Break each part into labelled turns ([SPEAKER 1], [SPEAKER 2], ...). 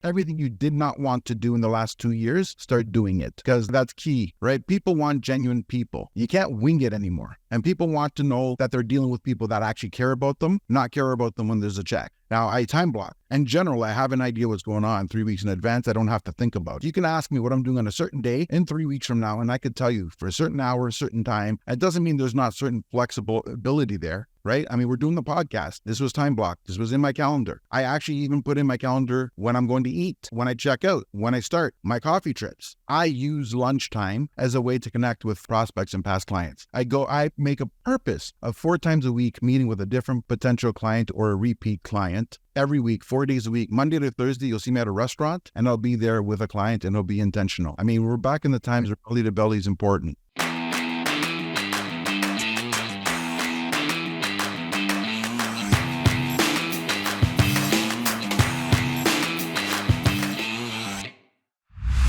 [SPEAKER 1] Everything you did not want to do in the last 2 years, start doing it, because that's key, right? People want genuine people. You can't wing it anymore. And people want to know that they're dealing with people that actually care about them, not care about them when there's a check. Now, I time block. In general, I have an idea what's going on 3 weeks in advance. I don't have to think about it. You can ask me what I'm doing on a certain day in 3 weeks from now, and I could tell you for a certain hour, a certain time. It doesn't mean there's not certain flexible ability there, right? I mean, we're doing the podcast. This was time blocked. This was in my calendar. I actually even put in my calendar when I'm going to eat, when I check out, when I start, my coffee trips. I use lunchtime as a way to connect with prospects and past clients. I make a purpose of 4 times a week meeting with a different potential client or a repeat client every week, 4 days a week. Monday to Thursday, you'll see me at a restaurant and I'll be there with a client and it'll be intentional. I mean, we're back in the times where belly to belly is important.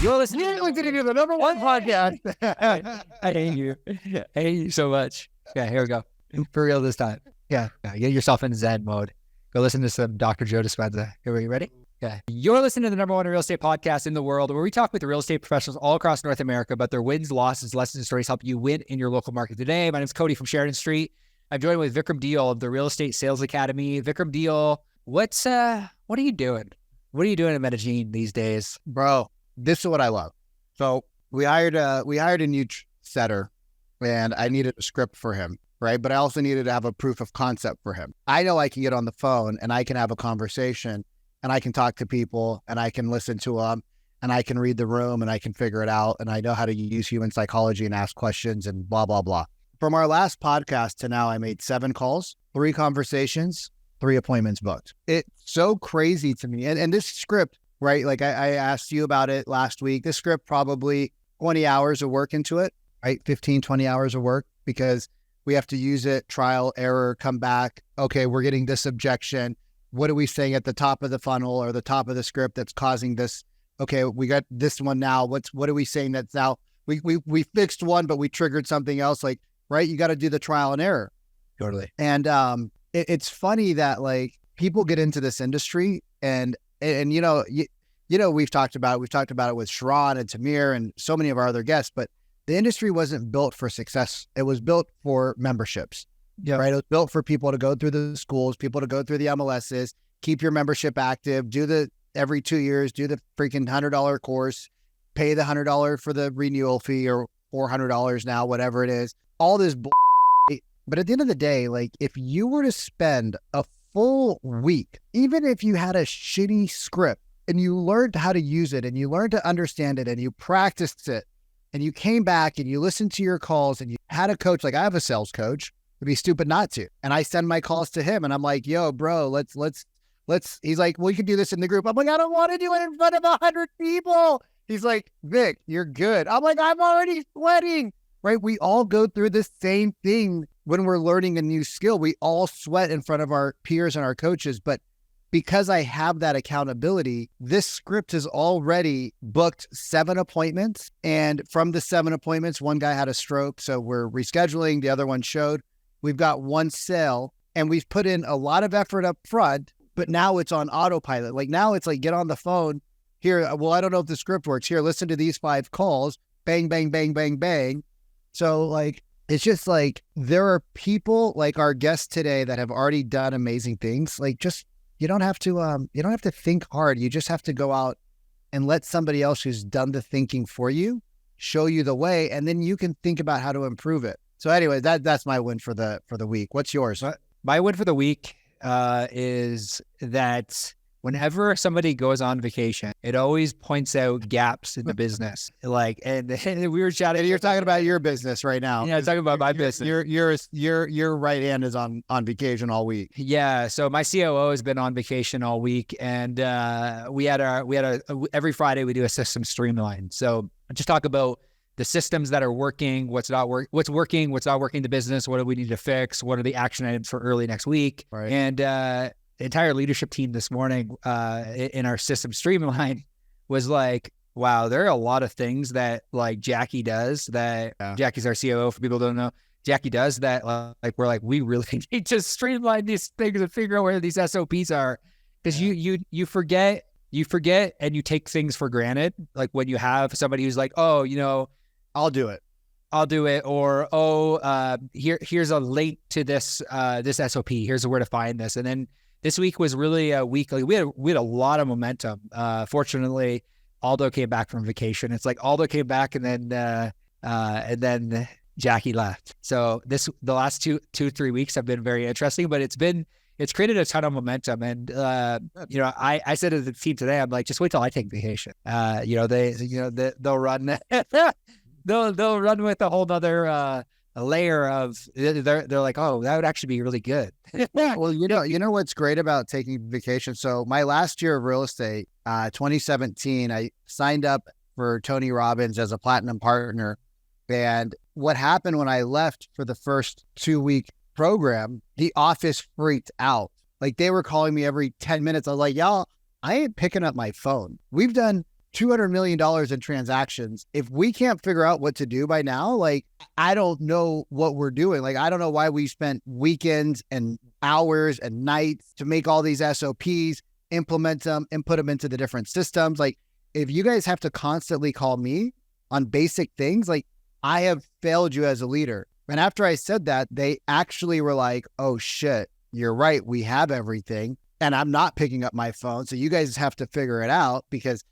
[SPEAKER 2] You're listening to the number one podcast. I hate you. I hate you so much. Yeah, here we go. For real this time. Yeah, get yourself in Zen mode. Go listen to some Dr. Joe Dispenza. Here, are you ready? Yeah. You're listening to the number one real estate podcast in the world, where we talk with real estate professionals all across North America about their wins, losses, lessons, and stories help you win in your local market today. My name is Cody from Sheridan Street. I'm joined with Vikram Deal of the Real Estate Sales Academy. Vikram Deal, what are you doing? What are you doing in Medellin these days?
[SPEAKER 3] Bro, this is what I love. So we hired a new setter, and I needed a script for him, right? But I also needed to have a proof of concept for him. I know I can get on the phone and I can have a conversation and I can talk to people and I can listen to them and I can read the room and I can figure it out. And I know how to use human psychology and ask questions and blah, blah, blah. From our last podcast to now, I made 7 calls, 3 conversations, 3 appointments booked. It's so crazy to me. And this script, right? Like I asked you about it last week. This script, probably 20 hours of work into it, right? 15, 20 hours of work, because we have to use it, trial, error, come back. Okay, we're getting this objection. What are we saying at the top of the funnel or the top of the script that's causing this? Okay, we got this one now. What are we saying that's now? We fixed one, but we triggered something else. Like, right? You got to do the trial and error.
[SPEAKER 2] Totally.
[SPEAKER 3] And it's funny that like people get into this industry and we've talked about it with Sharon and Tamir and so many of our other guests, but the industry wasn't built for success. It was built for memberships. Yeah. Right. It was built for people to go through the schools, people to go through the MLSs, keep your membership active, every 2 years, do the freaking $100 course, pay the $100 for the renewal fee or $400 now, whatever it is, all this bullshit. But at the end of the day, like if you were to spend a full week, even if you had a shitty script and you learned how to use it and you learned to understand it and you practiced it and you came back and you listened to your calls and you had a coach, like I have a sales coach, it'd be stupid not to. And I send my calls to him and I'm like, yo, bro, let's, he's like, well, you can do this in the group. I'm like, I don't want to do it in front of 100 people. He's like, Vic, you're good. I'm like, I'm already sweating, right? We all go through the same thing when we're learning a new skill. We all sweat in front of our peers and our coaches, but because I have that accountability, this script has already booked 7 appointments. And from the 7 appointments, one guy had a stroke. So we're rescheduling. The other one showed. We've got 1 sale and we've put in a lot of effort up front, but now it's on autopilot. Like now it's like, get on the phone here. Well, I don't know if the script works here. Listen to these 5 calls, bang, bang, bang, bang, bang. So like, it's just like, there are people like our guests today that have already done amazing things. Like just, you don't have to think hard. You just have to go out and let somebody else who's done the thinking for you show you the way. And then you can think about how to improve it. So anyway, that's my win for the week. What's yours?
[SPEAKER 2] My win for the week is that whenever somebody goes on vacation, it always points out gaps in the business. Like, and we were chatting.
[SPEAKER 3] And you're talking about your business right now.
[SPEAKER 2] Yeah, I'm talking about my business.
[SPEAKER 3] Your right hand is on vacation all week.
[SPEAKER 2] Yeah. So my COO has been on vacation all week, and we had every Friday we do a system streamline. So just talk about the systems that are working, what's working, what's not working in the business, what do we need to fix, what are the action items for early next week,
[SPEAKER 3] right.
[SPEAKER 2] And the entire leadership team this morning in our system streamline was like, wow, there are a lot of things that like Jackie does that Jackie's our COO for people who don't know. Jackie does that. Like, we're like, we really need to streamline these things and figure out where these SOPs are. Cause you forget you forget and you take things for granted. Like when you have somebody who's like, oh,
[SPEAKER 3] I'll do it.
[SPEAKER 2] Or, here's a link to this SOP. Here's where to find this. And then this week was really a week. Like we had a lot of momentum. Fortunately, Aldo came back from vacation. It's like Aldo came back and then Jackie left. So the last 2-3 weeks have been very interesting, but it's created a ton of momentum. And, I said to the team today, I'm like, just wait till I take vacation. They'll run, they'll run with a whole nother, a layer of, they're like, oh, that would actually be really good.
[SPEAKER 3] Well, you know what's great about taking vacation. So my last year of real estate, 2017, I signed up for Tony Robbins as a platinum partner. And what happened when I left for the first 2-week program, the office freaked out. Like they were calling me every 10 minutes. I was like, y'all, I ain't picking up my phone. We've done $200 million in transactions. If we can't figure out what to do by now, like, I don't know what we're doing. Like, I don't know why we spent weekends and hours and nights to make all these SOPs, implement them, and put them into the different systems. Like, if you guys have to constantly call me on basic things, like, I have failed you as a leader. And after I said that, they actually were like, oh shit, you're right. We have everything and I'm not picking up my phone. So you guys have to figure it out because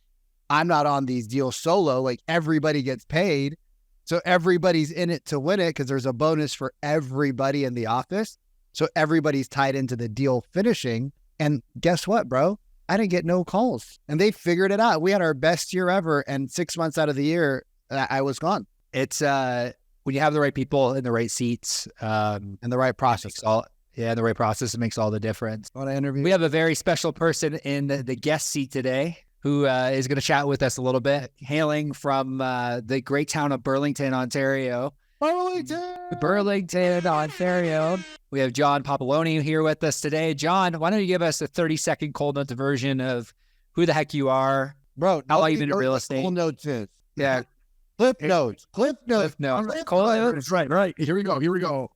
[SPEAKER 3] I'm not on these deals solo. Like everybody gets paid. So everybody's in it to win it because there's a bonus for everybody in the office. So everybody's tied into the deal finishing. And guess what, bro? I didn't get no calls and they figured it out. We had our best year ever. And 6 months out of the year, I was gone.
[SPEAKER 2] It's when you have the right people in the right seats
[SPEAKER 3] and the right process.
[SPEAKER 2] The right process, it makes all the difference.
[SPEAKER 3] Want to interview?
[SPEAKER 2] We have a very special person in the guest seat today who is going to chat with us a little bit, hailing from the great town of Burlington, Ontario. Burlington, Ontario. We have John Papaloni here with us today. John, why don't you give us a 30-second cold notes version of who the heck you are,
[SPEAKER 3] bro?
[SPEAKER 2] How long you been in real estate?
[SPEAKER 3] Cold notes is
[SPEAKER 2] yeah.
[SPEAKER 3] Cliff notes.
[SPEAKER 1] Right. Here we go.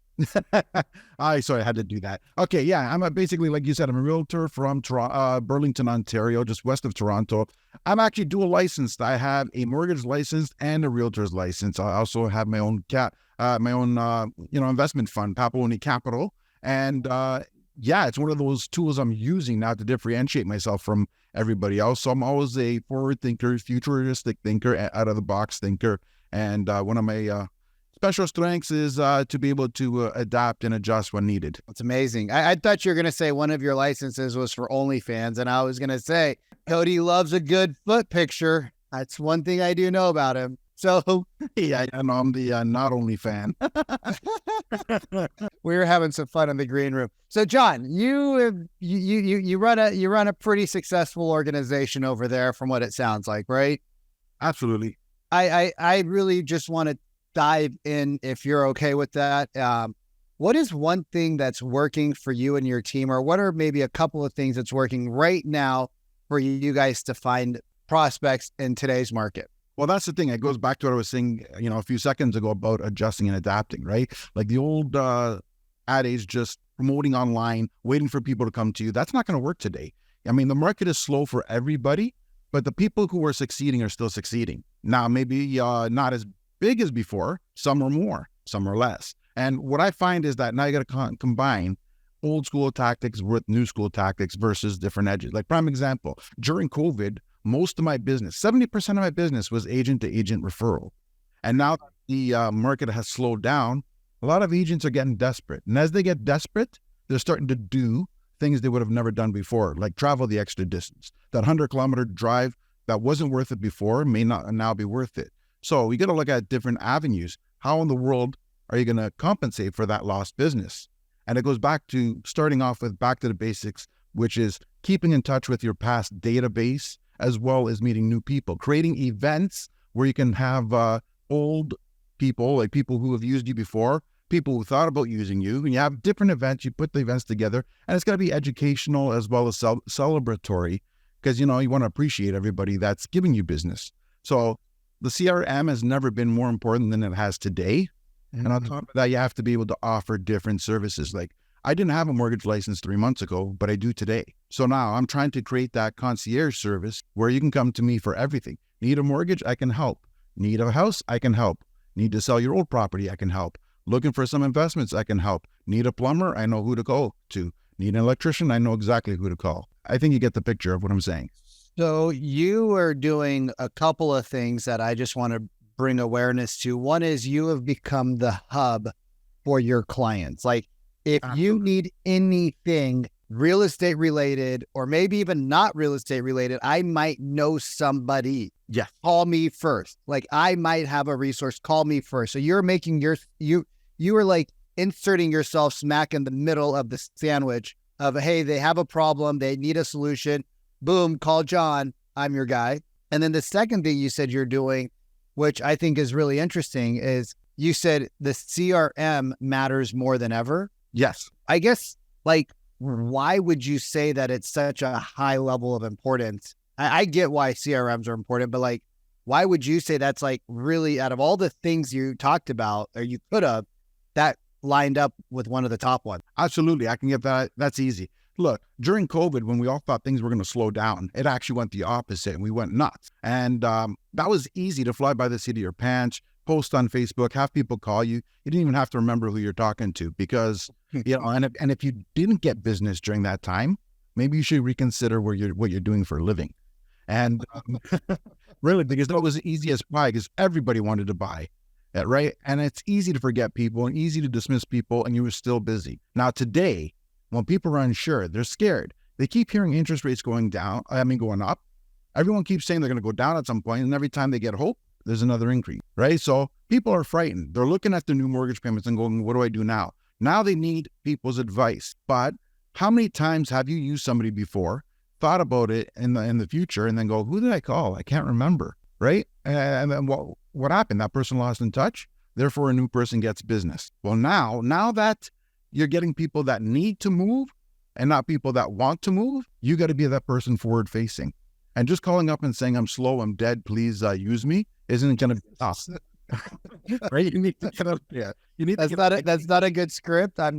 [SPEAKER 1] I had to do that. Okay, yeah, I'm basically, like you said, I'm a realtor from Burlington, Ontario, just west of Toronto. I'm actually dual licensed. I have a mortgage license and a realtor's license. I also have my own investment fund, Papaloni Capital, and it's one of those tools I'm using now to differentiate myself from everybody else. So I'm always a forward thinker, futuristic thinker, out of the box thinker, and one of my special strengths is to be able to adapt and adjust when needed.
[SPEAKER 3] That's amazing. I thought you were going to say one of your licenses was for OnlyFans, and I was going to say, Cody loves a good foot picture. That's one thing I do know about him. So
[SPEAKER 1] yeah, and I'm the not only fan.
[SPEAKER 3] We were having some fun in the green room. So John, you run a pretty successful organization over there, from what it sounds like, right?
[SPEAKER 1] Absolutely.
[SPEAKER 3] I really just want to dive in, if you're okay with that. What is one thing that's working for you and your team, or what are maybe a couple of things that's working right now for you guys to find prospects in today's market?
[SPEAKER 1] Well, that's the thing. It goes back to what I was saying, a few seconds ago about adjusting and adapting, right? Like the old adage, just promoting online, waiting for people to come to you. That's not going to work today. I mean, the market is slow for everybody, but the people who are succeeding are still succeeding. Now, maybe not as big as before. Some are more, some are less. And what I find is that now you got to combine old school tactics with new school tactics versus different edges. Like prime example, during COVID, most of my business, 70% of my business was agent to agent referral. And now the market has slowed down. A lot of agents are getting desperate. And as they get desperate, they're starting to do things they would have never done before, like travel the extra distance. That 100-kilometer drive that wasn't worth it before may not now be worth it. So we got to look at different avenues. How in the world are you going to compensate for that lost business? And it goes back to starting off with back to the basics, which is keeping in touch with your past database, as well as meeting new people, creating events where you can have old people, like people who have used you before, people who thought about using you, and you have different events, you put the events together, and it's got to be educational as well as celebratory, because, you want to appreciate everybody that's giving you business. So the CRM has never been more important than it has today. Mm-hmm. And on top of that, you have to be able to offer different services. Like I didn't have a mortgage license 3 months ago, but I do today. So now I'm trying to create that concierge service where you can come to me for everything. Need a mortgage? I can help. Need a house? I can help. Need to sell your old property? I can help. Looking for some investments? I can help. Need a plumber? I know who to go to. Need an electrician? I know exactly who to call. I think you get the picture of what I'm saying.
[SPEAKER 3] So you are doing a couple of things that I just want to bring awareness to. One is you have become the hub for your clients. Like if you need anything real estate related, or maybe even not real estate related, I might know somebody.
[SPEAKER 1] Yeah.
[SPEAKER 3] Call me first. Like I might have a resource. Call me first. So you're making you are like inserting yourself smack in the middle of the sandwich of, hey, they have a problem. They need a solution. Boom, call John. I'm your guy. And then the second thing you said you're doing, which I think is really interesting, is you said the CRM matters more than ever.
[SPEAKER 1] Yes.
[SPEAKER 3] I guess, like, why would you say that it's such a high level of importance? I get why CRMs are important, but like, why would you say that's like really, out of all the things you talked about, or you could have, that lined up with one of the top ones?
[SPEAKER 1] Absolutely. I can get that. That's easy. Look, during COVID, when we all thought things were going to slow down, it actually went the opposite and we went nuts. And that was easy to fly by the seat of your pants, post on Facebook, have people call you. You didn't even have to remember who you're talking to because, you know, and if you didn't get business during that time, maybe you should reconsider what you're doing for a living. And really, because that was the easiest buy because everybody wanted to buy. Right. And it's easy to forget people and easy to dismiss people, and you were still busy. Now, today, when people are unsure, they're scared. They keep hearing interest rates going up. Everyone keeps saying they're going to go down at some point, and every time they get hope, there's another increase, right? So people are frightened. They're looking at their new mortgage payments and going, what do I do now? Now they need people's advice. But how many times have you used somebody before, thought about it in the future, and then go, who did I call? I can't remember, right? And then what happened? That person lost in touch. Therefore, a new person gets business. Well, now that you're getting people that need to move and not people that want to move, you got to be that person forward facing. And just calling up and saying, I'm slow, I'm dead, please use me, isn't going to be us. Right? You need to get up. Yeah. You need
[SPEAKER 3] That's not a good script. That's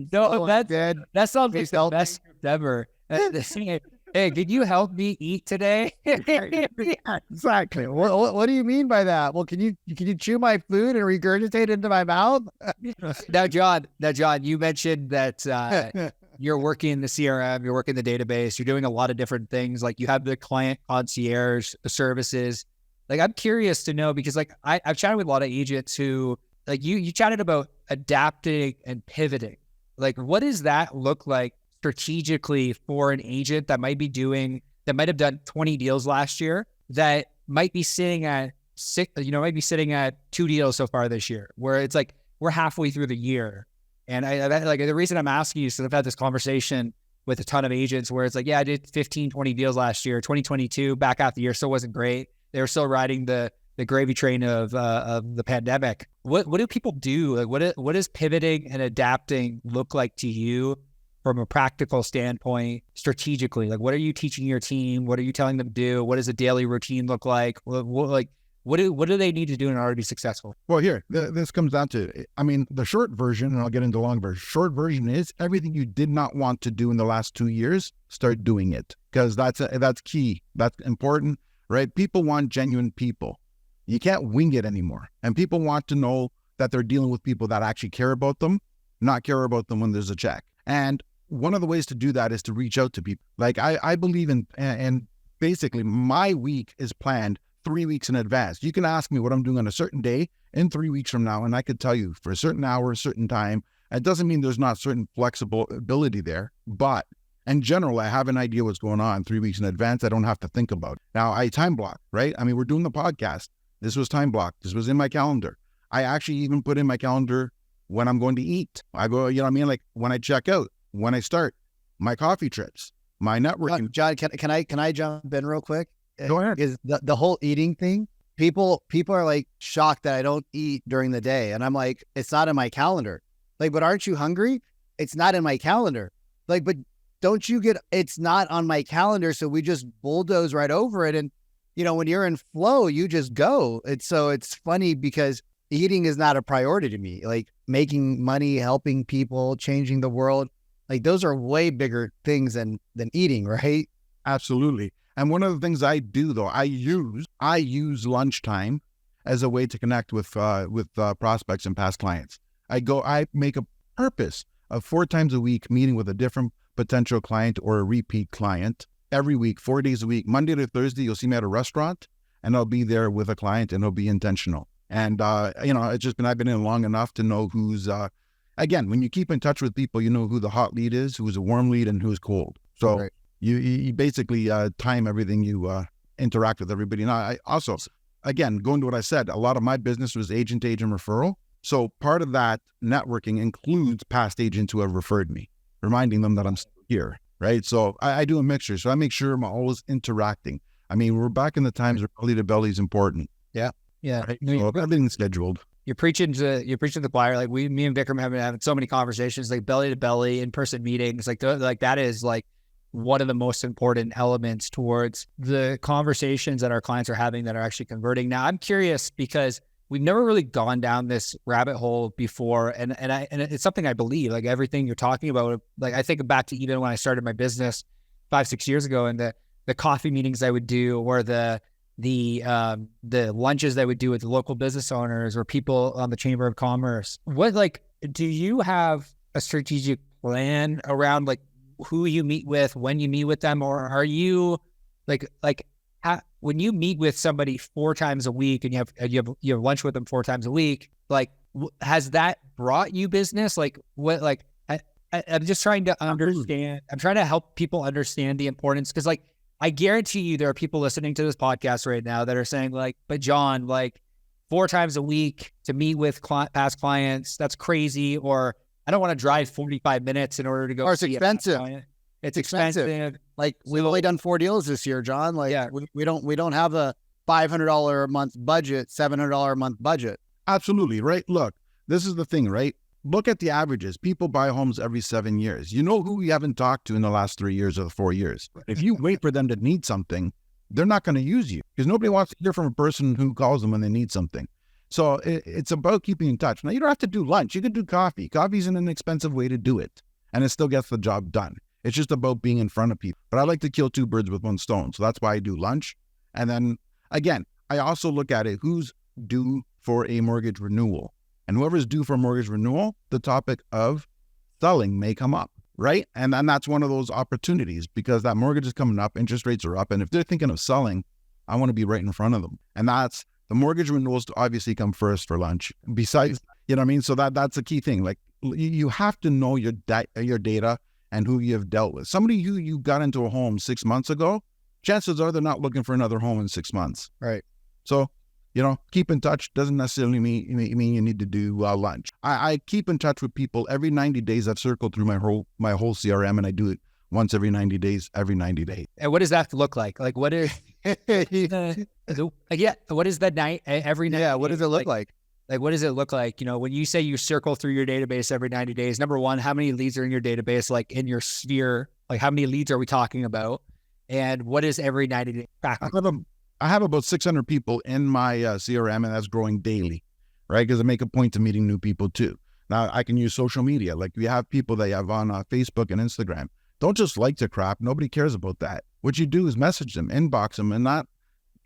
[SPEAKER 3] dead.
[SPEAKER 2] That sounds like the best script ever. Hey, could you help me eat today?
[SPEAKER 3] Exactly. What do you mean by that? Well, can you chew my food and regurgitate it into my mouth?
[SPEAKER 2] Now, John, you mentioned that you're working the CRM, you're working the database, you're doing a lot of different things. Like you have the client concierge services. Like I'm curious to know, because like I've chatted with a lot of agents who, like you chatted about adapting and pivoting. Like what does that look like strategically for an agent that might have done 20 deals last year, that might be sitting at might be sitting at 2 deals so far this year, where it's like we're halfway through the year. And I like the reason I'm asking you is because I've had this conversation with a ton of agents where it's like, yeah, I did 15, 20 deals last year. 2022 back half the year still wasn't great. They were still riding the gravy train of the pandemic. What do people do? Like what does pivoting and adapting look like to you from a practical standpoint, strategically? Like, what are you teaching your team? What are you telling them to do? What does a daily routine look like? What do they need to do in order to be successful?
[SPEAKER 1] Well, here, this comes down to, the short version, and I'll get into the long version. Short version is everything you did not want to do in the last 2 years, start doing it, because that's key. That's important, right? People want genuine people. You can't wing it anymore. And people want to know that they're dealing with people that actually care about them, not care about them when there's a check. And one of the ways to do that is to reach out to people. Like I believe in, and basically my week is planned 3 weeks in advance. You can ask me what I'm doing on a certain day in 3 weeks from now, and I could tell you for a certain hour, a certain time. It doesn't mean there's not certain flexible ability there, but in general, I have an idea what's going on 3 weeks in advance. I don't have to think about it. Now, I time block, right? We're doing the podcast. This was time blocked. This was in my calendar. I actually even put in my calendar when I'm going to eat. I go, like when I check out, when I start, my coffee trips, my networking.
[SPEAKER 3] John, can I jump in real quick?
[SPEAKER 1] Go ahead.
[SPEAKER 3] Is the whole eating thing, people are like shocked that I don't eat during the day. And I'm like, it's not in my calendar. Like, but aren't you hungry? It's not in my calendar. Like, but don't you get, it's not on my calendar. So we just bulldoze right over it. And, when you're in flow, you just go. It's funny because eating is not a priority to me. Like making money, helping people, changing the world. Like those are way bigger things than eating, right?
[SPEAKER 1] Absolutely. And one of the things I do though, I use lunchtime as a way to connect with prospects and past clients. I make a purpose of 4 times a week meeting with a different potential client or a repeat client every week, 4 days a week. Monday to Thursday, you'll see me at a restaurant and I'll be there with a client and it'll be intentional. And, I've been in long enough to know who's, again, when you keep in touch with people, you know who the hot lead is, who's a warm lead and who's cold. So
[SPEAKER 3] Right.
[SPEAKER 1] you basically time everything you interact with everybody. Now, I also, again, going to what I said, a lot of my business was agent-to-agent referral. So part of that networking includes past agents who have referred me, reminding them that I'm still here, right? So I do a mixture. So I make sure I'm always interacting. I mean, we're back in the times where belly to belly is important.
[SPEAKER 2] Yeah.
[SPEAKER 1] Right? So everything's scheduled.
[SPEAKER 2] You're preaching to the choir. Like me and Vikram have been having so many conversations, like belly to belly, in-person meetings. Like that is like one of the most important elements towards the conversations that our clients are having that are actually converting. Now, I'm curious because we've never really gone down this rabbit hole before, and it's something I believe. Like everything you're talking about, like I think back to even when I started my business 5-6 years ago, and the coffee meetings I would do, or the lunches that I would do with the local business owners or people on the Chamber of Commerce. Do you have a strategic plan around like who you meet with, when you meet with them, or are you when you meet with somebody 4 times a week and you have lunch with them 4 times a week, like has that brought you business? Like what, like I'm just trying to understand. I'm trying to help people understand the importance, because like I guarantee you there are people listening to this podcast right now that are saying like, but John, like 4 times a week to meet with past clients, that's crazy. Or I don't want to drive 45 minutes in order to go.
[SPEAKER 3] Or it's expensive.
[SPEAKER 2] It's expensive.
[SPEAKER 3] Like we've only done 4 deals this year, John. Like we don't have a $500 a month budget, $700 a month budget.
[SPEAKER 1] Absolutely. Right. Look, this is the thing, right? Look at the averages. People buy homes every 7 years. You know who you haven't talked to in the last 3 years or 4 years. If you wait for them to need something, they're not going to use you, because nobody wants to hear from a person who calls them when they need something. So it's about keeping in touch. Now, you don't have to do lunch. You can do coffee. Coffee's an inexpensive way to do it, and it still gets the job done. It's just about being in front of people. But I like to kill 2 birds with 1 stone. So that's why I do lunch. And then, again, I also look at it, who's due for a mortgage renewal. And whoever's due for a mortgage renewal, the topic of selling may come up, right? And then that's one of those opportunities, because that mortgage is coming up, interest rates are up. And if they're thinking of selling, I want to be right in front of them. And that's the mortgage renewals to obviously come first for lunch. Besides, you know what I mean? So that's a key thing. Like you have to know your data and who you have dealt with. Somebody who you got into a home 6 months ago, chances are they're not looking for another home in 6 months.
[SPEAKER 3] Right.
[SPEAKER 1] So, keep in touch doesn't necessarily mean you need to do lunch. I keep in touch with people every 90 days. I've circled through my whole CRM, and I do it once every 90 days, every 90 days.
[SPEAKER 2] And what does that look like? Like what is, what is that night every night?
[SPEAKER 3] Yeah. What does it look like?
[SPEAKER 2] Like, what does it look like? When you say you circle through your database every 90 days, number one, how many leads are in your database? Like in your sphere, like how many leads are we talking about? And what is every 90 days?
[SPEAKER 1] I have about 600 people in my CRM, and that's growing daily, right? Because I make a point to meeting new people too. Now I can use social media. Like we have people that you have on Facebook and Instagram. Don't just like the crap. Nobody cares about that. What you do is message them, inbox them, and not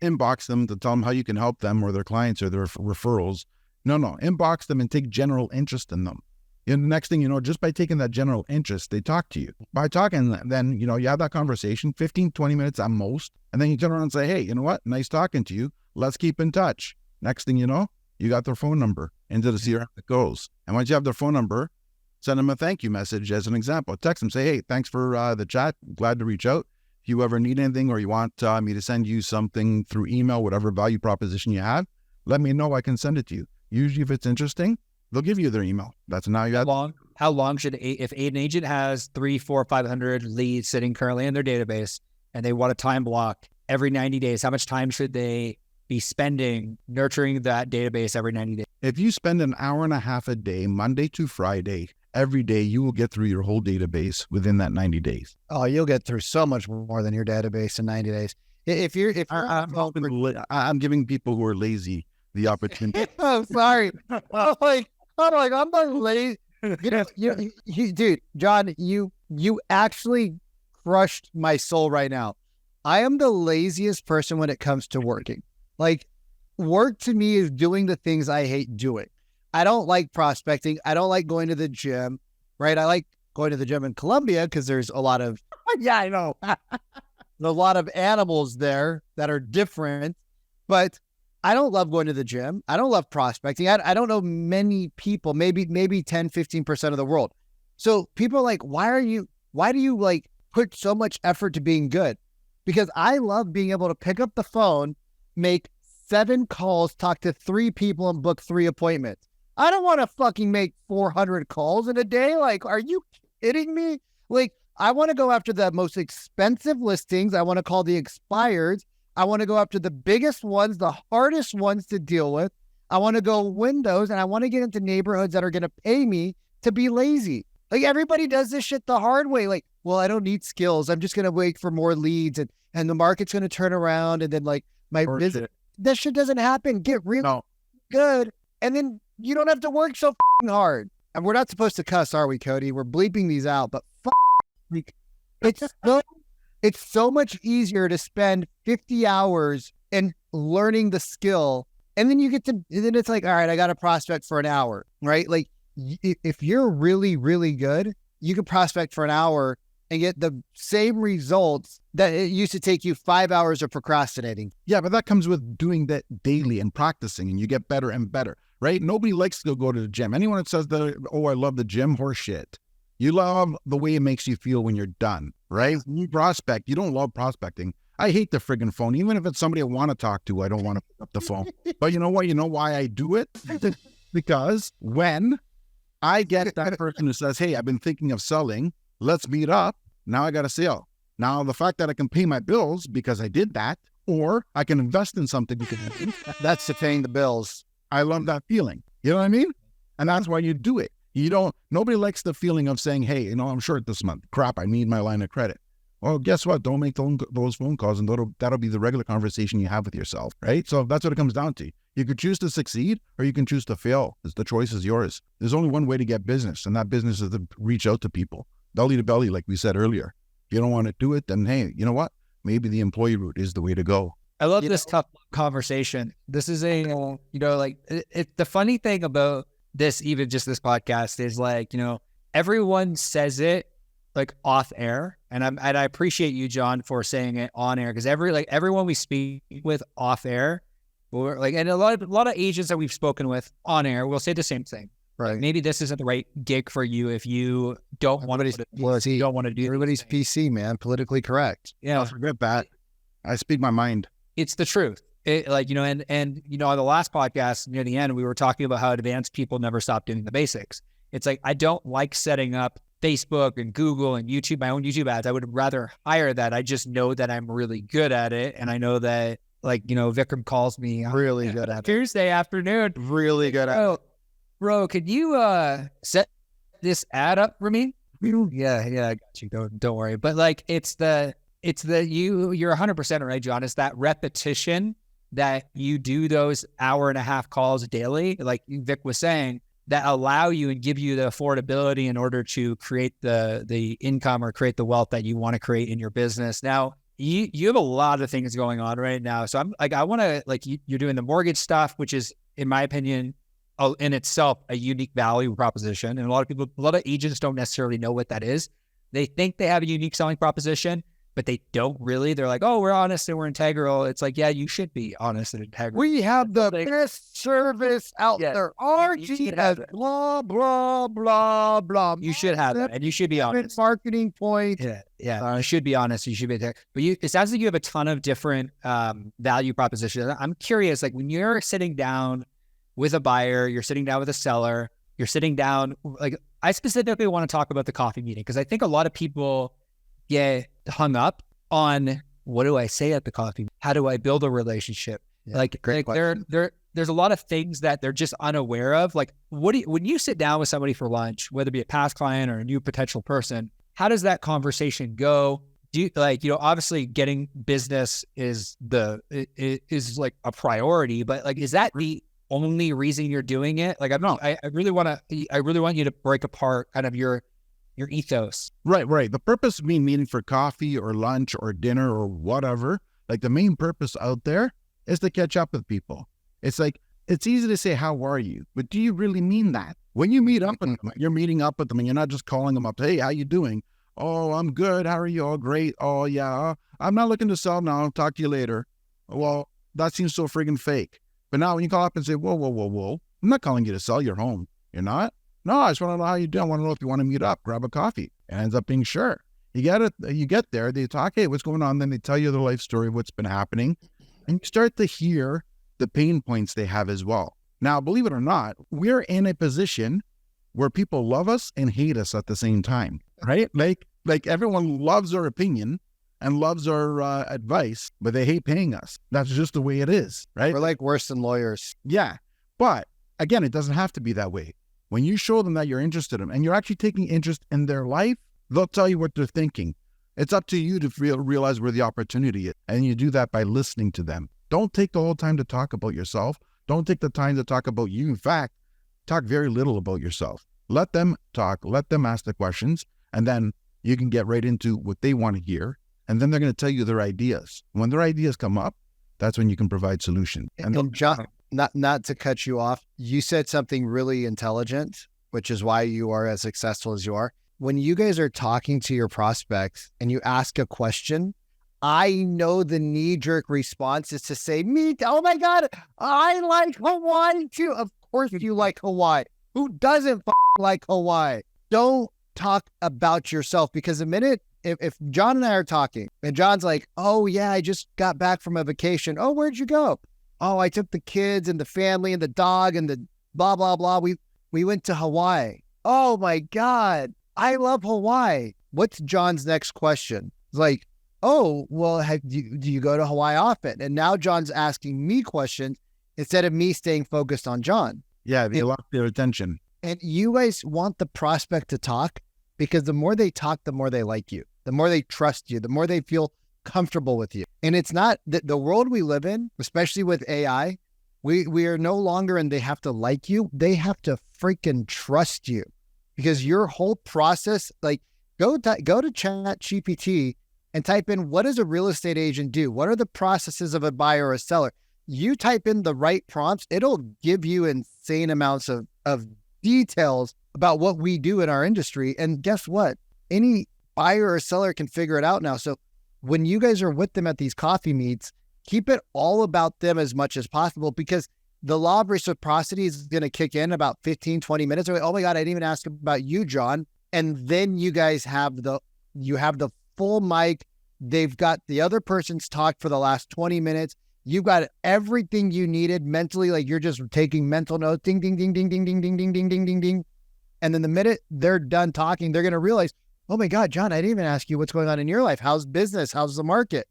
[SPEAKER 1] inbox them to tell them how you can help them or their clients or their referrals. No, inbox them and take general interest in them. And the next thing you know, just by taking that general interest, they talk to you. By talking, then, you have that conversation, 15, 20 minutes at most. And then you turn around and say, hey, you know what? Nice talking to you. Let's keep in touch. Next thing you know, you got their phone number into the CRM that goes. And once you have their phone number, send them a thank you message as an example. Text them, say, hey, thanks for the chat. Glad to reach out. If you ever need anything or you want me to send you something through email, whatever value proposition you have, let me know. I can send it to you. Usually if it's interesting, they'll give you their email. That's now you have.
[SPEAKER 2] How long should if an agent has 300, 400, 500 leads sitting currently in their database and they want a time block every 90 days, how much time should they be spending nurturing that database every 90 days?
[SPEAKER 1] If you spend an hour and a half a day, Monday to Friday, every day, you will get through your whole database within that 90 days.
[SPEAKER 3] Oh, you'll get through so much more than your database in 90 days.
[SPEAKER 1] I'm giving people who are lazy the opportunity.
[SPEAKER 3] Oh, sorry. I'm not lazy. Dude, John, you you actually crushed my soul right now. I am the laziest person when it comes to working. Like, work to me is doing the things I hate doing. I don't like prospecting. I don't like going to the gym, right? I like going to the gym in Colombia because there's a lot of, yeah, I know, a lot of animals there that are different, but I don't love going to the gym. I don't love prospecting. I don't know many people, maybe 10, 15% of the world. So people are like, why do you like put so much effort to being good? Because I love being able to pick up the phone, make 7 calls, talk to 3 people and book 3 appointments. I don't want to fucking make 400 calls in a day. Like, are you kidding me? Like, I want to go after the most expensive listings. I want to call the expireds. I want to go after the biggest ones, the hardest ones to deal with. I want to go windows, and I want to get into neighborhoods that are going to pay me to be lazy. Like, everybody does this shit the hard way. Like, well, I don't need skills. I'm just going to wait for more leads, and the market's going to turn around, and then like my business. That shit doesn't happen. Get real good, and then you don't have to work so hard. And we're not supposed to cuss, are we, Cody? We're bleeping these out, but like, it's so much easier to spend 50 hours in learning the skill. And then then it's like, all right, I got a prospect for an hour, right? Like, if you're really, really good, you can prospect for an hour and get the same results that it used to take you 5 hours of procrastinating.
[SPEAKER 1] Yeah, but that comes with doing that daily and practicing, and you get better and better, right? Nobody likes to go to the gym. Anyone that says that, oh, I love the gym, horse shit. You love the way it makes you feel when you're done, right? When you prospect, you don't love prospecting. I hate the friggin' phone. Even if it's somebody I want to talk to, I don't want to pick up the phone. But you know what? You know why I do it? Because when I get that person who says, hey, I've been thinking of selling, let's meet up. Now I got a sale. Now the fact that I can pay my bills because I did that, or I can invest in something because
[SPEAKER 3] that's the paying the bills.
[SPEAKER 1] I love that feeling. You know what I mean? And that's why you do it. Nobody likes the feeling of saying, hey, I'm short this month. Crap, I need my line of credit. Well, guess what? Don't make those phone calls, and that'll be the regular conversation you have with yourself, right? So that's what it comes down to. You could choose to succeed or you can choose to fail. The choice is yours. There's only one way to get business, and that business is to reach out to people. Belly to belly, like we said earlier. If you don't want to do it, then hey, you know what? Maybe the employee route is the way to go.
[SPEAKER 2] I love this tough conversation. This is the funny thing about this, even just this podcast, is like, everyone says it like off air, and I appreciate you, John, for saying it on air, because everyone we speak with off air, and a lot of agents that we've spoken with on air will say the same thing. Right. Like, maybe this isn't the right gig for you if you don't want to. You don't want to do.
[SPEAKER 3] Everybody's PC, man, politically correct.
[SPEAKER 1] Yeah, forget that. I speak my mind.
[SPEAKER 2] It's the truth. And on the last podcast near the end, we were talking about how advanced people never stop doing the basics. It's like, I don't like setting up Facebook and Google and YouTube, my own YouTube ads. I would rather hire that. I just know that I'm really good at it. And I know that, Vikram calls me
[SPEAKER 3] really good at it.
[SPEAKER 2] Tuesday afternoon.
[SPEAKER 3] Really good at it.
[SPEAKER 2] Bro, could you set this ad up for me? Yeah, I got you. Don't worry. But you're 100% right, John. It's that repetition that you do those hour and a half calls daily, like Vic was saying, that allow you and give you the affordability in order to create the income or create the wealth that you want to create in your business. Now, you have a lot of things going on right now. So I'm like, I want to, you're doing the mortgage stuff, which is, in my opinion, in itself a unique value proposition. And a lot of agents don't necessarily know what that is. They think they have a unique selling proposition, but they don't really. They're like, oh, we're honest and we're integral. It's like, yeah, you should be honest and integral.
[SPEAKER 3] We have the best service out there. RG has blah, blah, blah, blah.
[SPEAKER 2] You should have that, and you should be honest.
[SPEAKER 3] Marketing point.
[SPEAKER 2] Yeah. You should be honest. You should be integral. But it sounds like you have a ton of different value propositions. I'm curious, when you're sitting down with a buyer, you're sitting down with a seller, you're sitting down, I specifically want to talk about the coffee meeting, because I think a lot of people get hung up on, what do I say at the coffee? How do I build a relationship?
[SPEAKER 3] Yeah,
[SPEAKER 2] there's a lot of things that they're just unaware of. When you sit down with somebody for lunch, whether it be a past client or a new potential person, how does that conversation go? Obviously getting business is a priority, but is that the only reason you're doing it? I really want you to break apart kind of your your ethos.
[SPEAKER 1] Right. The purpose of me meeting for coffee or lunch or dinner or whatever, like the main purpose out there is to catch up with people. It's like, it's easy to say, how are you? But do you really mean that? When you meet up with them, you're meeting up with them and you're not just calling them up. Hey, how you doing? Oh, I'm good. How are you? Oh, great. Oh, yeah. I'm not looking to sell now. I'll talk to you later. Well, that seems so friggin' fake. But now when you call up and say, whoa. I'm not calling you to sell your home. You're not? No, I just want to know how you do. I want to know if you want to meet up, grab a coffee. It ends up being sure. You get there, they talk, hey, what's going on? Then they tell you their life story, what's been happening. And you start to hear the pain points they have as well. Now, believe it or not, we're in a position where people love us and hate us at the same time, right? Like everyone loves our opinion and loves our advice, but they hate paying us. That's just the way it is, right?
[SPEAKER 3] We're like worse than lawyers.
[SPEAKER 1] Yeah. But again, it doesn't have to be that way. When you show them that you're interested in them and you're actually taking interest in their life, they'll tell you what they're thinking. It's up to you to realize where the opportunity is. And you do that by listening to them. Don't take the whole time to talk about yourself. Don't take the time to talk about you. In fact, talk very little about yourself. Let them talk, let them ask the questions, and then you can get right into what they want to hear. And then they're going to tell you their ideas. When their ideas come up, that's when you can provide solutions.
[SPEAKER 3] And John, not to cut you off, you said something really intelligent, which is why you are as successful as you are. When you guys are talking to your prospects and you ask a question, I know the knee-jerk response is to say, oh my God, I like Hawaii too. Of course you like Hawaii. Who doesn't like Hawaii? Don't talk about yourself, because the minute, if John and I are talking and John's like, oh yeah, I just got back from a vacation. Oh, where'd you go? Oh, I took the kids and the family and the dog and the blah, blah, blah. We went to Hawaii. Oh my God, I love Hawaii. What's John's next question? It's like, oh, well, do you go to Hawaii often? And now John's asking me questions instead of me staying focused on John.
[SPEAKER 1] Yeah, they lost their attention.
[SPEAKER 3] And you guys want the prospect to talk, because the more they talk, the more they like you, the more they trust you, the more they feel comfortable with you. And it's not the world we live in, especially with AI, we are no longer in they have to like you. They have to freaking trust you, because your whole process, like go to ChatGPT and type in, what does a real estate agent do? What are the processes of a buyer or a seller? You type in the right prompts, it'll give you insane amounts of details about what we do in our industry. And guess what? Any buyer or seller can figure it out now. So when you guys are with them at these coffee meets, keep it all about them as much as possible, because the law of reciprocity is going to kick in about 15, 20 minutes. Oh my God, I didn't even ask about you, John. And then you guys have the full mic. They've got the other person's talk for the last 20 minutes. You've got everything you needed mentally. Like you're just taking mental notes, ding, ding, ding, ding, ding, ding, ding, ding, ding, ding, ding, ding. And then the minute they're done talking, they're going to realize, oh my God, John, I didn't even ask you what's going on in your life. How's business? How's the market?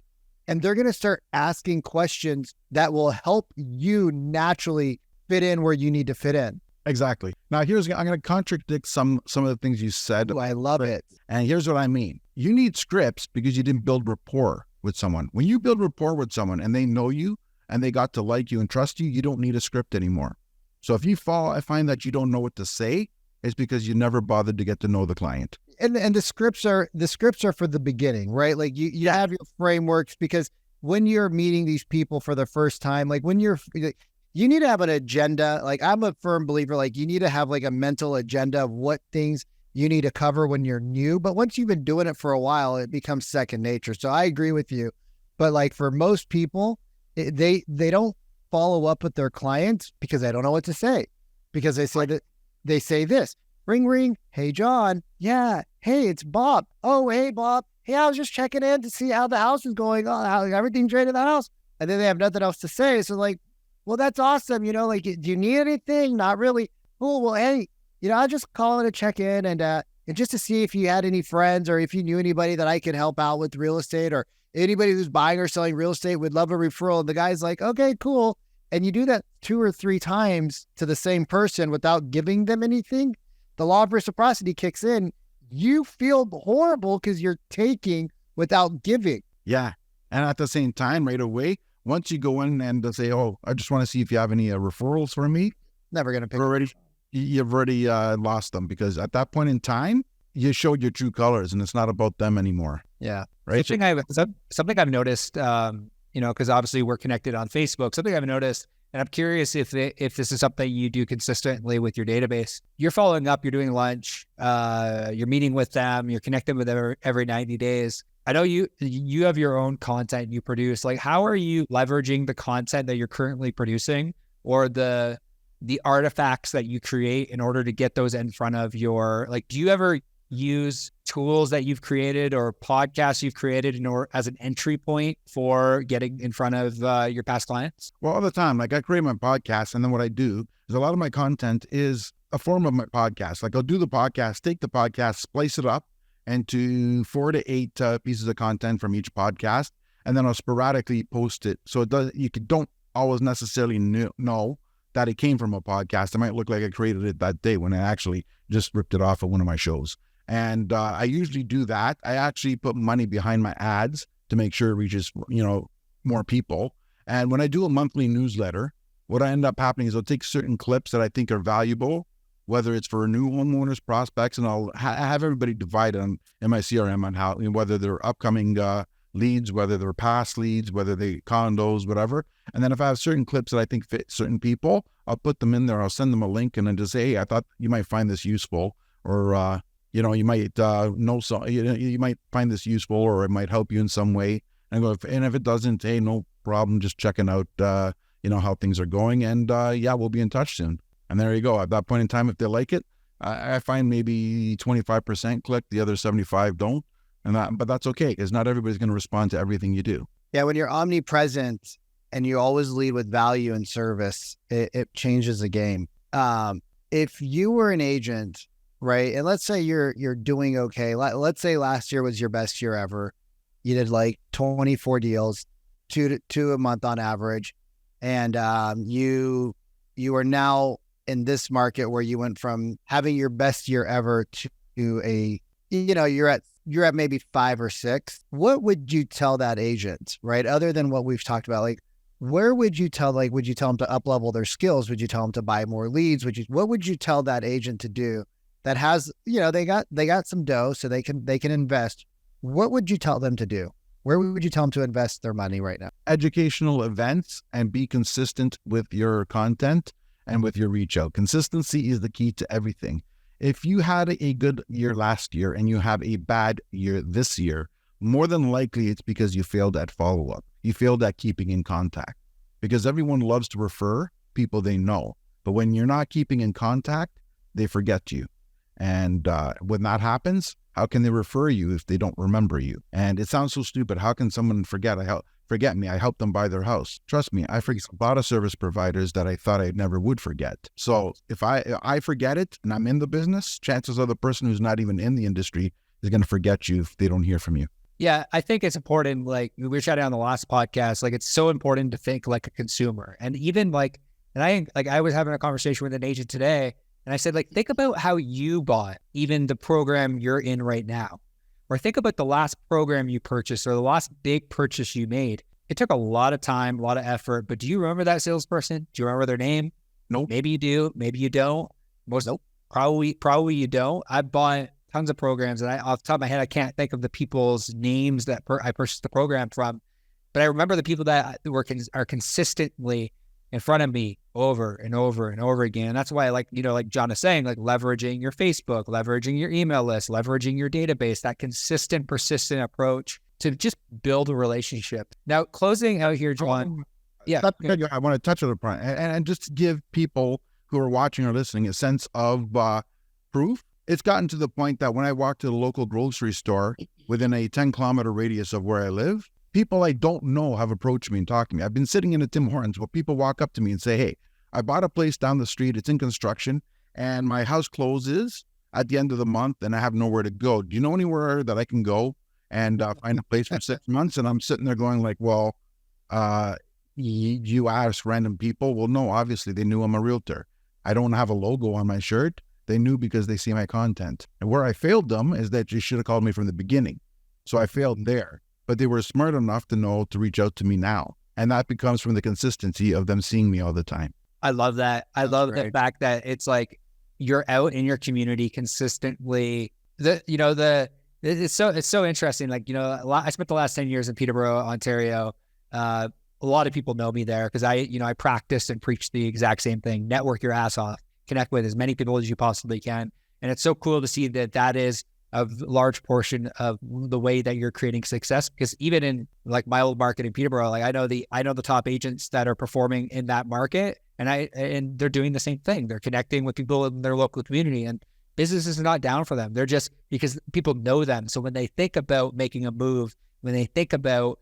[SPEAKER 3] And they're going to start asking questions that will help you naturally fit in where you need to fit in.
[SPEAKER 1] Exactly. Now, I'm going to contradict some of the things you said.
[SPEAKER 3] Ooh, I love it.
[SPEAKER 1] And here's what I mean. You need scripts because you didn't build rapport with someone. When you build rapport with someone and they know you and they got to like you and trust you, you don't need a script anymore. So if you find that you don't know what to say, it's because you never bothered to get to know the client.
[SPEAKER 3] And the scripts are for the beginning, right? Like you have your frameworks, because when you're meeting these people for the first time, like you need to have an agenda. Like I'm a firm believer, like you need to have like a mental agenda of what things you need to cover when you're new. But once you've been doing it for a while, it becomes second nature. So I agree with you. But like for most people, they don't follow up with their clients because they don't know what to say, because they say this, ring, ring. Hey, John. Yeah. Hey, it's Bob. Oh, hey, Bob. Hey, I was just checking in to see how the house is going on, how everything's right in the house. And then they have nothing else to say. So like, well, that's awesome. You know, like, do you need anything? Not really. Cool. Well, hey, you know, I'll just call in to check in and just to see if you had any friends or if you knew anybody that I could help out with real estate, or anybody who's buying or selling real estate would love a referral. And the guy's like, okay, cool. And you do that 2 or 3 times to the same person without giving them anything, the law of reciprocity kicks in. You feel horrible because you're taking without giving.
[SPEAKER 1] Yeah. And at the same time, right away, once you go in and say, oh, I just want to see if you have any referrals for me.
[SPEAKER 3] Never going to pick.
[SPEAKER 1] You've already lost them, because at that point in time, you showed your true colors, and it's not about them anymore.
[SPEAKER 2] Yeah.
[SPEAKER 1] Right.
[SPEAKER 2] Something I've noticed, because obviously we're connected on Facebook. Something I've noticed, and I'm curious if this is something you do consistently with your database. You're following up, you're doing lunch, you're meeting with them, you're connecting with them every 90 days. I know you have your own content you produce. Like, how are you leveraging the content that you're currently producing, or the artifacts that you create in order to get those in front of your, like, do you ever use tools that you've created or podcasts you've created as an entry point for getting in front of your past clients?
[SPEAKER 1] Well, all the time. Like, I create my podcast, and then what I do is a lot of my content is a form of my podcast. Like, I'll do the podcast, take the podcast, splice it up into 4 to 8 pieces of content from each podcast, and then I'll sporadically post it. So don't always necessarily know that it came from a podcast. It might look like I created it that day when I actually just ripped it off of one of my shows. And I usually do that. I actually put money behind my ads to make sure it reaches, more people. And when I do a monthly newsletter, what I end up happening is I'll take certain clips that I think are valuable, whether it's for new homeowners, prospects, and I'll have everybody divide them in my CRM on how, whether they're upcoming leads, whether they're past leads, whether they condos, whatever. And then if I have certain clips that I think fit certain people, I'll put them in there. I'll send them a link and then just say, hey, I thought you might find this useful, or, you might you might find this useful, or it might help you in some way. And if it doesn't, hey, no problem, just checking out, how things are going. And we'll be in touch soon. And there you go. At that point in time, if they like it, I find maybe 25% click, the other 75 don't. But that's okay, because not everybody's going to respond to everything you do.
[SPEAKER 3] Yeah, when you're omnipresent and you always lead with value and service, it changes the game. If you were an agent, right, and let's say you're doing okay. Let's say last year was your best year ever. You did like 24 deals, two a month on average, and you are now in this market where you went from having your best year ever to a, you're at maybe 5 or 6. What would you tell that agent, right? Other than what we've talked about, like, where would you tell them to up level their skills? Would you tell them to buy more leads? What would you tell that agent to do that has, they got some dough so they can invest? What would you tell them to do? Where would you tell them to invest their money right now?
[SPEAKER 1] Educational events, and be consistent with your content and with your reach out. Consistency is the key to everything. If you had a good year last year and you have a bad year this year, more than likely it's because you failed at follow-up. You failed at keeping in contact, because everyone loves to refer people they know. But when you're not keeping in contact, they forget you. And when that happens, how can they refer you if they don't remember you? And it sounds so stupid. How can someone forget me? I helped them buy their house. Trust me, I forget a lot of service providers that I thought I never would forget. So if I forget it and I'm in the business, chances are the person who's not even in the industry is going to forget you if they don't hear from you.
[SPEAKER 2] Yeah, I think it's important. Like we were chatting on the last podcast, like it's so important to think like a consumer. And even I was having a conversation with an agent today, and I said, like, think about how you bought even the program you're in right now. Or think about the last program you purchased or the last big purchase you made. It took a lot of time, a lot of effort, but do you remember that salesperson? Do you remember their name?
[SPEAKER 1] Nope.
[SPEAKER 2] Maybe you do, maybe you don't. Probably you don't. I bought tons of programs, and off the top of my head, I can't think of the people's names that I purchased the program from, but I remember the people that are consistently in front of me over and over and over again. And that's why, like John is saying, like leveraging your Facebook, leveraging your email list, leveraging your database, that consistent, persistent approach to just build a relationship. Now, closing out here, John.
[SPEAKER 1] I want to touch on the point and just to give people who are watching or listening a sense of proof. It's gotten to the point that when I walk to the local grocery store within a 10-kilometer radius of where I live, people I don't know have approached me and talked to me. I've been sitting in a Tim Hortons where people walk up to me and say, hey, I bought a place down the street. It's in construction and my house closes at the end of the month and I have nowhere to go. Do you know anywhere that I can go and find a place for 6 months? And I'm sitting there going like, well, you ask random people. Well, no, obviously they knew I'm a realtor. I don't have a logo on my shirt. They knew because they see my content. And where I failed them is that you should have called me from the beginning. So I failed there. But they were smart enough to know to reach out to me now. And that becomes from the consistency of them seeing me all the time.
[SPEAKER 2] I love that. I love the fact that it's like you're out in your community consistently it's so interesting. Like, I spent the last 10 years in Peterborough, Ontario. A lot of people know me there because I practice and preach the exact same thing. Network your ass off, connect with as many people as you possibly can. And it's so cool to see that is a large portion of the way that you're creating success. Because even in like my old market in Peterborough, like I know the top agents that are performing in that market, and they're doing the same thing. They're connecting with people in their local community, and business is not down for them. They're just, because people know them. So when they think about making a move, when they think about,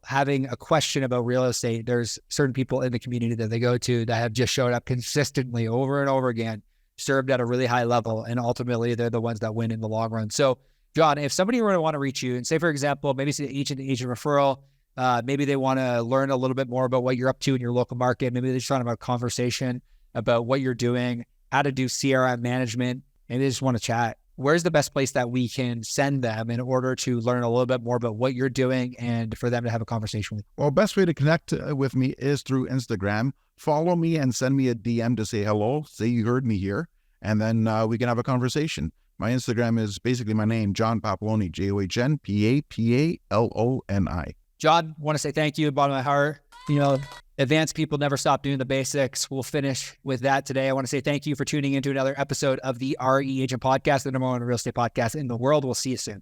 [SPEAKER 2] having a question about real estate, there's certain people in the community that they go to that have just showed up consistently over and over again, served at a really high level, and ultimately they're the ones that win in the long run. So John, if somebody were to want to reach you and say, for example, maybe it's an agent referral, maybe they want to learn a little bit more about what you're up to in your local market, maybe they just want to have a conversation about what you're doing, how to do CRM management, and they just want to chat, where's the best place that we can send them in order to learn a little bit more about what you're doing and for them to have a conversation with you?
[SPEAKER 1] Well, best way to connect with me is through Instagram. Follow me and send me a DM to say hello, say you heard me here, and then we can have a conversation. My Instagram is basically my name, John Papaloni, JohnPapaloni.
[SPEAKER 2] John, want to say thank you, bottom of my heart. Advanced people never stop doing the basics. We'll finish with that today. I want to say thank you for tuning into another episode of the RE Agent Podcast, the #1 real estate podcast in the world. We'll see you soon.